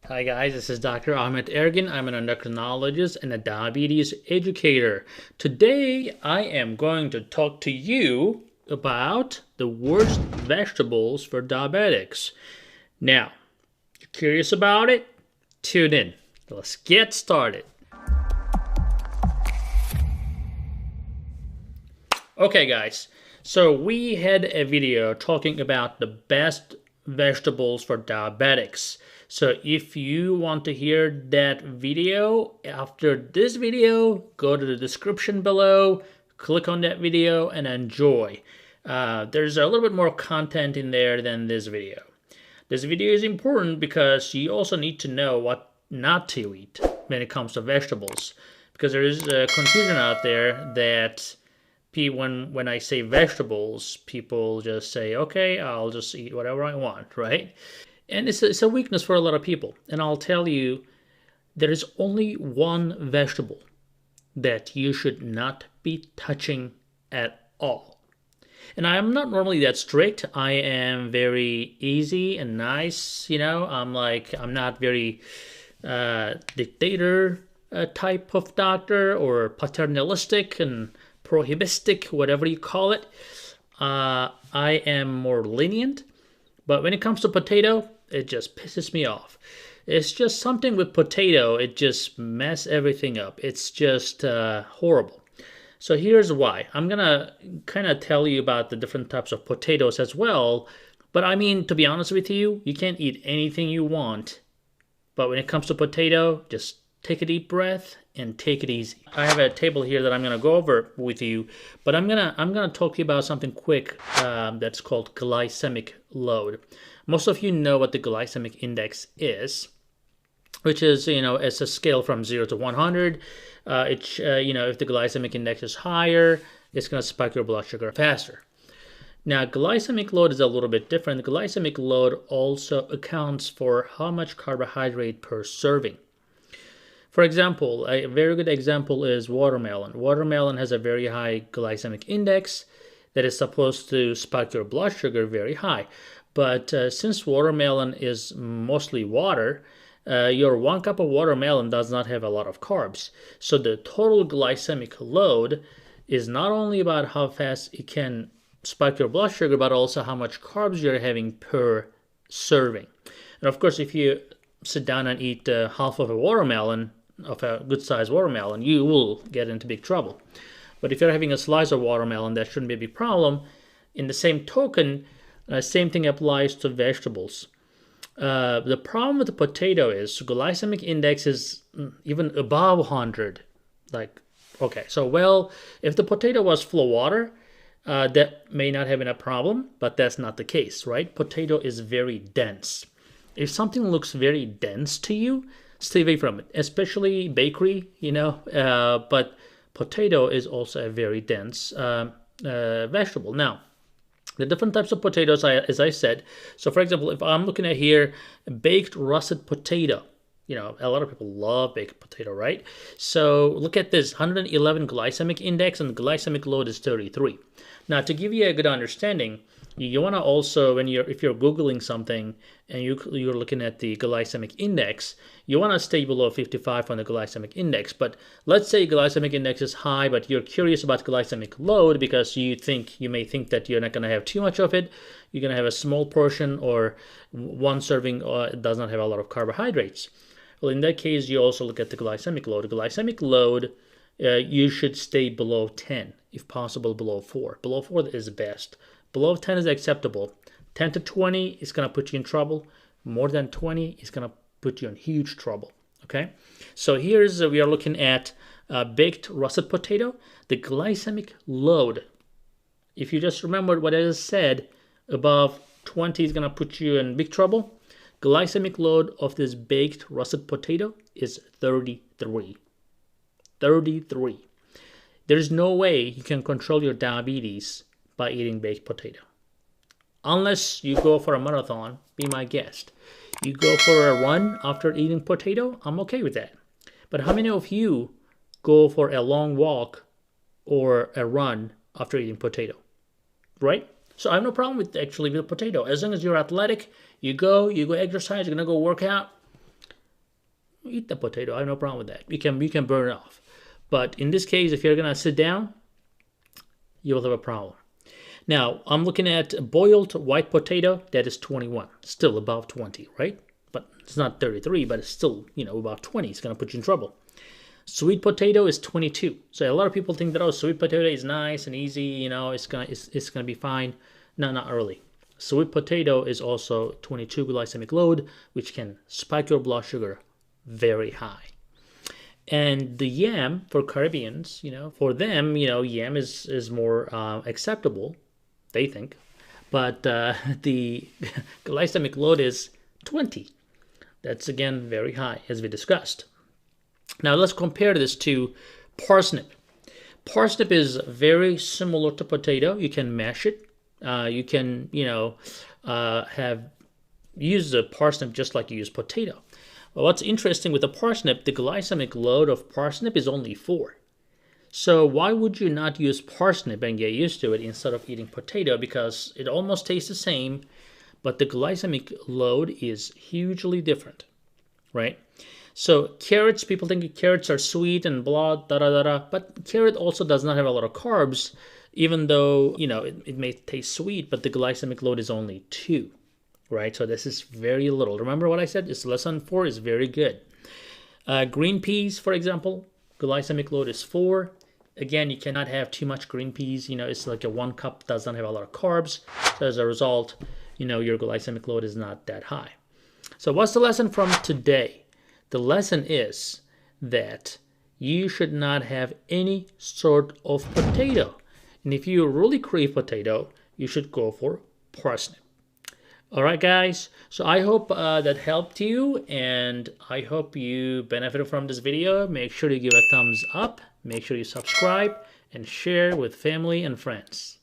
Hi guys, this is Dr. Ahmed Ergin. I'm an endocrinologist and a diabetes educator. Today I am going to talk to you about the worst vegetables for diabetics. Now, you're curious about it? Tune in. Let's get started. Okay guys, so we had a video talking about the best vegetables for diabetics. So if you want to hear that video after this video, go to the description below, click on that video and enjoy. There's a little bit more content in there than this video. This video is important because you also need to know what not to eat when it comes to vegetables, because there is a confusion out there that when I say vegetables, people just say, okay, I'll just eat whatever I want, right? And it's a weakness for a lot of people. And I'll tell you, there is only one vegetable that you should not be touching at all. And I am not normally that strict. I am very easy and nice, I'm not very dictator type of doctor, or paternalistic and prohibistic, whatever you call it. I am more lenient. But when it comes to potato, it just pisses me off. It's just something with potato, it just messes everything up. It's just horrible. So here's why. I'm going to kind of tell you about the different types of potatoes as well. But I mean, to be honest with you, you can't eat anything you want. But when it comes to potato, just take a deep breath and take it easy. I have a table here that I'm going to go over with you, but I'm gonna talk to you about something quick that's called glycemic load. Most of you know what the glycemic index is, which is, it's a scale from 0 to 100. If the glycemic index is higher, it's going to spike your blood sugar faster. Now, glycemic load is a little bit different. The glycemic load also accounts for how much carbohydrate per serving. For example, a very good example is watermelon. Watermelon has a very high glycemic index that is supposed to spike your blood sugar very high. But since watermelon is mostly water, your 1 cup of watermelon does not have a lot of carbs. So the total glycemic load is not only about how fast it can spike your blood sugar, but also how much carbs you're having per serving. And of course, if you sit down and eat half of a watermelon, of a good sized watermelon, you will get into big trouble. But if you're having a slice of watermelon, that shouldn't be a big problem. In the same token, same thing applies to vegetables. The problem with the potato is glycemic index is even above 100. If the potato was full of water, that may not have been a problem, but that's not the case, right? Potato is very dense. If something looks very dense to you, stay away from it, especially bakery, but potato is also a very dense vegetable. Now, the different types of potatoes, as I said, so for example, if I'm looking at here, baked russet potato, a lot of people love baked potato, right? So look at this, 111 glycemic index, and the glycemic load is 33. Now, to give you a good understanding, you want to also, if you're Googling something and you're looking at the glycemic index, you want to stay below 55 on the glycemic index. But let's say glycemic index is high, but you're curious about glycemic load because you may think that you're not going to have too much of it. You're going to have a small portion, or one serving does not have a lot of carbohydrates. Well, in that case, you also look at the glycemic load. The glycemic load, you should stay below 10, if possible below 4. Below 4 is best. Below 10 is acceptable. 10 to 20 is going to put you in trouble. More than 20 is going to put you in huge trouble. Okay? So we are looking at baked russet potato. The glycemic load, if you just remember what I just said, above 20 is going to put you in big trouble. Glycemic load of this baked russet potato is 33. 33. There's no way you can control your diabetes by eating baked potato. Unless you go for a marathon, be my guest. You go for a run after eating potato, I'm okay with that. But how many of you go for a long walk or a run after eating potato? Right? So I have no problem with potato. As long as you're athletic, you go exercise, you're going to go work out, eat the potato. I have no problem with that. You can burn it off. But in this case, if you're gonna sit down, you will have a problem. Now, I'm looking at boiled white potato. That is 21, still above 20, right? But it's not 33, but it's still, about 20. It's gonna put you in trouble. Sweet potato is 22. So a lot of people think that, oh, sweet potato is nice and easy, it's gonna be fine. No, not really. Sweet potato is also 22 glycemic load, which can spike your blood sugar very high. And the yam for Caribbeans, for them, yam is more acceptable, they think. But the glycemic load is 20. That's, again, very high, as we discussed. Now, let's compare this to parsnip. Parsnip is very similar to potato. You can mash it. You can, use the parsnip just like you use potato. But what's interesting with the parsnip, the glycemic load of parsnip is only 4. So why would you not use parsnip and get used to it instead of eating potato? Because it almost tastes the same, but the glycemic load is hugely different, right? So carrots, people think carrots are sweet and blah, da-da-da-da, but carrot also does not have a lot of carbs, even though, it may taste sweet, but the glycemic load is only 2, right? So this is very little. Remember what I said? It's less than 4 is very good. Green peas, for example, glycemic load is 4. Again, you cannot have too much green peas. It's like a 1 cup does not have a lot of carbs. So as a result, your glycemic load is not that high. So what's the lesson from today? The lesson is that you should not have any sort of potato. And if you really crave potato, you should go for parsnip. All right, guys. So I hope that helped you, and I hope you benefited from this video. Make sure to give a thumbs up. Make sure you subscribe and share with family and friends.